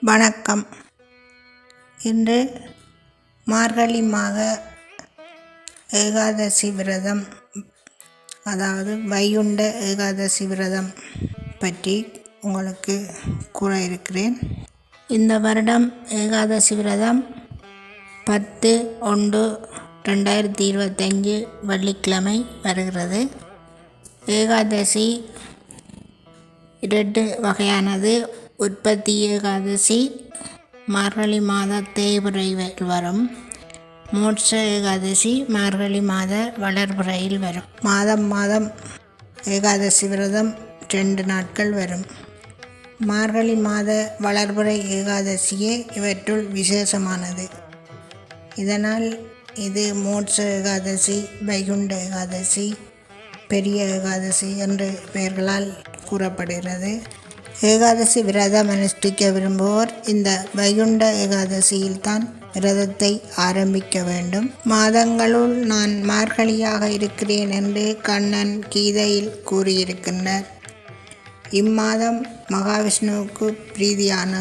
வணக்கம். இன்று மார்கழி மாத ஏகாதசி விரதம், அதாவது வைகுண்ட ஏகாதசி விரதம் பற்றி உங்களுக்கு கூற இருக்கிறேன். இந்த வருடம் ஏகாதசி விரதம் 10/1/2025 வெள்ளிக்கிழமை வருகிறது. ஏகாதசி 2 வகையானது. உற்பத்தி ஏகாதசி மார்கழி மாத தேய்பிறையில் வரும். மோட்ச ஏகாதசி மார்கழி மாத வளர்பிறையில் வரும். மாதம் ஏகாதசி விரதம் 2 நாட்கள் வரும். மார்கழி மாத வளர்பிறை ஏகாதசியே இவற்றுள் விசேஷமானது. இதனால் இது மோட்ச ஏகாதசி, வைகுண்ட ஏகாதசி, பெரிய ஏகாதசி என்ற பெயர்களால் கூறப்படுகிறது. ஏகாதசி விரதம் அனுஷ்டிக்க விரும்புவோர் இந்த வைகுண்ட ஏகாதசியில்தான் விரதத்தை ஆரம்பிக்க வேண்டும். மாதங்களுள் நான் மார்கழியாக இருக்கிறேன் என்று கண்ணன் கீதையில் கூறியிருக்கின்றார். இம்மாதம் மகாவிஷ்ணுவுக்கு பிரீதியான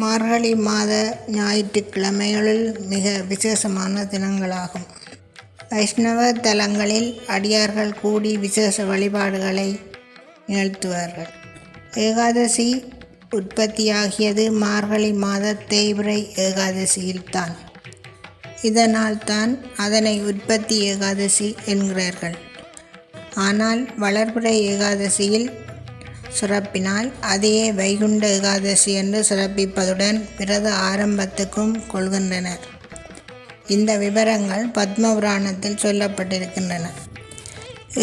மார்கழி மாத ஞாயிற்றுக்கிழமைகளில் மிக விசேஷமான தினங்களாகும். வைஷ்ணவ தலங்களில் அடியார்கள் கூடி விசேஷ வழிபாடுகளை நிகழ்த்துவார்கள். ஏகாதசி உற்பத்தியாகியது மார்கழி மாத தேய்பிறை ஏகாதசியில்தான். இதனால்தான் அதனை உற்பத்தி ஏகாதசி என்கிறார்கள். ஆனால் வளர்பிறை ஏகாதசியில் சிறப்பினால் அதையே வைகுண்ட ஏகாதசி என்று சிறப்பிப்பதுடன் விரத ஆரம்பத்துக்கும் கொள்கின்றனர். இந்த விவரங்கள் பத்ம புராணத்தில் சொல்லப்பட்டிருக்கின்றன.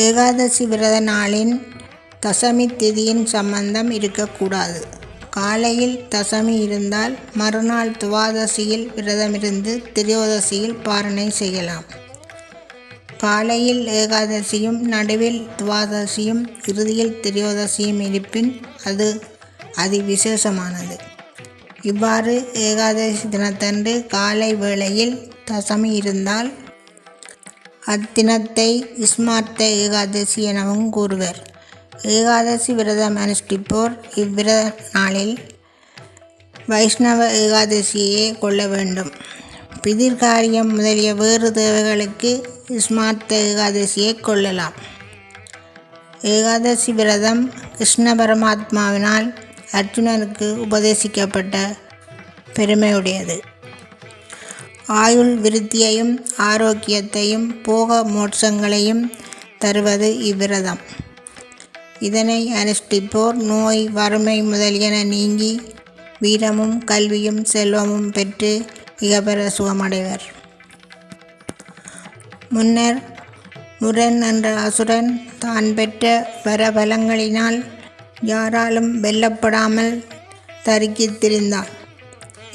ஏகாதசி விரத நாளின் தசமி திதியின் சம்பந்தம் இருக்கக்கூடாது. காலையில் தசமி இருந்தால் மறுநாள் துவாதசியில் விரதமிருந்து திரையோதசியில் பாரணை செய்யலாம். காலையில் ஏகாதசியும் நடுவில் துவாதசியும் இறுதியில் திரையோதசியும் இருப்பின் அது அதிவிசேஷமானது. இவ்வாறு ஏகாதசி தினத்தன்று காலை வேளையில் தசமி இருந்தால் அத்தினத்தை ஸ்மார்த்த ஏகாதசி எனவும் கூறுவர். ஏகாதசி விரதம் அனுஷ்டிப்போர் இவ்விரத நாளில் வைஷ்ணவ ஏகாதசியை கொள்ள வேண்டும். பிதிர்காரியம் முதலிய வேறு தேவைகளுக்கு ஸ்மார்த்த ஏகாதசியை கொள்ளலாம். ஏகாதசி விரதம் கிருஷ்ண பரமாத்மாவினால் அர்ஜுனனுக்கு உபதேசிக்கப்பட்ட பெருமையுடையது. ஆயுள் விருத்தியையும் ஆரோக்கியத்தையும் போக மோட்சங்களையும் தருவது இவ்விரதம். இதனை அனுஷ்டிப்போர் நோய், வறுமை முதலியன நீங்கி வீரமும் கல்வியும் செல்வமும் பெற்று இகபர சுகமடைவர். முன்னர் முரன் என்ற அசுரன் தான் பெற்ற வரபலங்களினால் யாராலும் வெல்லப்படாமல் தரிக்கித் திரிந்தான்.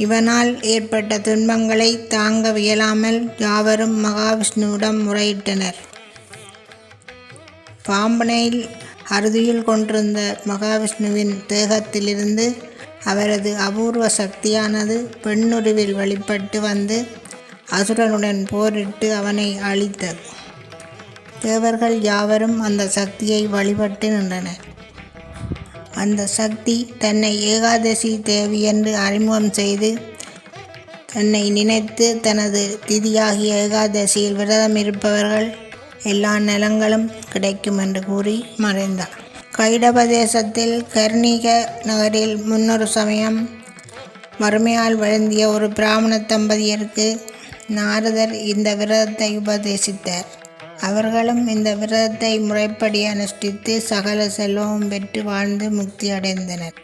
இவனால் ஏற்பட்ட துன்பங்களை தாங்க வியலாமல் யாவரும் மகாவிஷ்ணுவிடம் முறையிட்டனர். பாம்பனையில் அறுதியில் கொண்டிருந்த மகாவிஷ்ணுவின் தேகத்திலிருந்து அவரது அபூர்வ சக்தியானது பெண்ணுருவில் வெளிப்பட்டு வந்து அசுரனுடன் போரிட்டு அவனை அழித்தது. தேவர்கள் யாவரும் அந்த சக்தியை வழிபட்டு நின்றனர். அந்த சக்தி தன்னை ஏகாதசி தேவி என்று அறிமுகம் செய்து தன்னை நினைத்து தனது திதியாகிய ஏகாதசியில் விரதம் இருப்பவர்கள் எல்லா நலங்களும் கிடைக்கும் என்று கூறி மறைந்தார். கைடபதேசத்தில் கர்ணிக நகரில் முன்னொரு சமயம் வறுமையால் வருந்திய ஒரு பிராமண தம்பதியருக்கு நாரதர் இந்த விரதத்தை உபதேசித்தார். அவர்களும் இந்த விரதத்தை முறைப்படி அனுஷ்டித்து சகல செல்வமும் பெற்று வாழ்ந்து முக்தி அடைந்தனர்.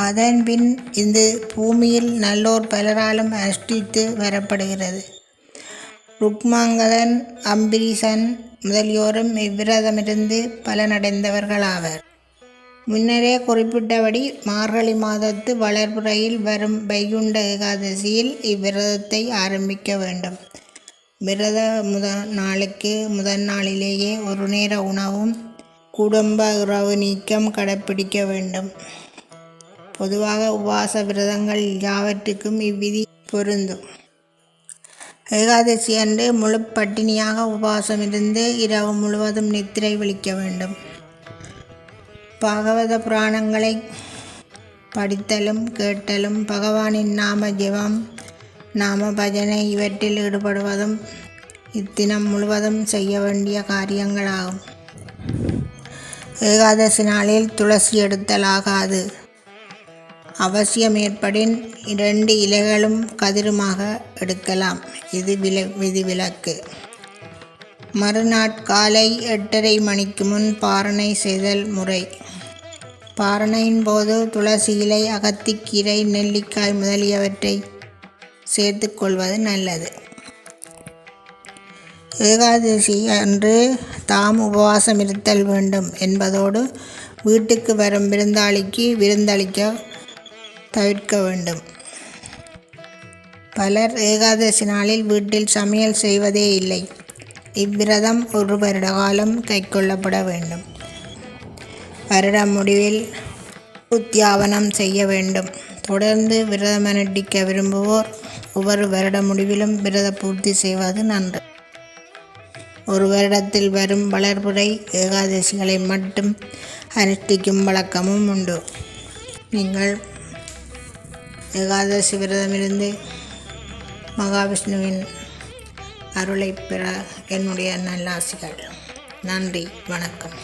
அதன்பின் இந்த பூமியில் நல்லோர் பலராலும் அனுஷ்டித்து வரப்படுகிறது. ருக்மாங்கதன், அம்பரீசன் முதலியோரும் இவ்விரதமிருந்து பலனடைந்தவர்களாவர். முன்னரே குறிப்பிட்டபடி மார்கழி மாதத்து வளர்பிறையில் வரும் வைகுண்ட ஏகாதசியில் இவ்விரதத்தை ஆரம்பிக்க வேண்டும். விரத முதல் நாளிலேயே ஒரு நேர உணவும் குடும்ப உறவு நீக்கம் கடைப்பிடிக்க வேண்டும். பொதுவாக உபவாச விரதங்கள் யாவற்றுக்கும் இவ்விதி பொருந்தும். ஏகாதசி அன்று முழு பட்டினியாக உபவாசம் இருந்து இரவு முழுவதும் நித்திரை விழிக்க வேண்டும். பாகவத புராணங்களை படித்தலும் கேட்டலும் பகவானின் நாம ஜெபம் நாம பஜனை இவற்றில் ஈடுபடுவதும் இத்தினம் முழுவதும் செய்ய வேண்டிய காரியங்களாகும். ஏகாதசி நாளில் துளசி எடுத்தலாகாது. அவசியம் ஏற்படின் 2 இலைகளும் கதிருமாக எடுக்கலாம். இது விதிவிலக்கு. மறுநாட்காலை 8:30 மணிக்கு முன் பாரணை செய்தல் முறை. பாரணையின் போது துளசி இலை, அகத்திக்கீரை, நெல்லிக்காய் முதலியவற்றை சேர்த்து கொள்வது நல்லது. ஏகாதசி அன்று தாம் உபவாசம் இருத்தல் வேண்டும் என்பதோடு வீட்டுக்கு வரும் விருந்தாளிக்கு விருந்தளிக்க தவிர்க்க வேண்டும். பலர் ஏகாதசி நாளில் வீட்டில் சமையல் செய்வதே இல்லை. இவ்விரதம் 1 வருட காலம் கைக்கொள்ளப்பட வேண்டும். வருட முடிவில் உத்தியாபனம் செய்ய வேண்டும். தொடர்ந்து விரதம் அனுஷ்டிக்க விரும்புவோர் ஒவ்வொரு வருட முடிவிலும் விரத பூர்த்தி செய்வது நன்று. ஒரு வருடத்தில் வரும் வளர்புறை ஏகாதசிகளை மட்டும் அனுஷ்டிக்கும் வழக்கமும் உண்டு. நீங்கள் ஏகாதசி விரதமிருந்து மகாவிஷ்ணுவின் அருளை பெற என்னுடைய நல்லாசிகள். நன்றி, வணக்கம்.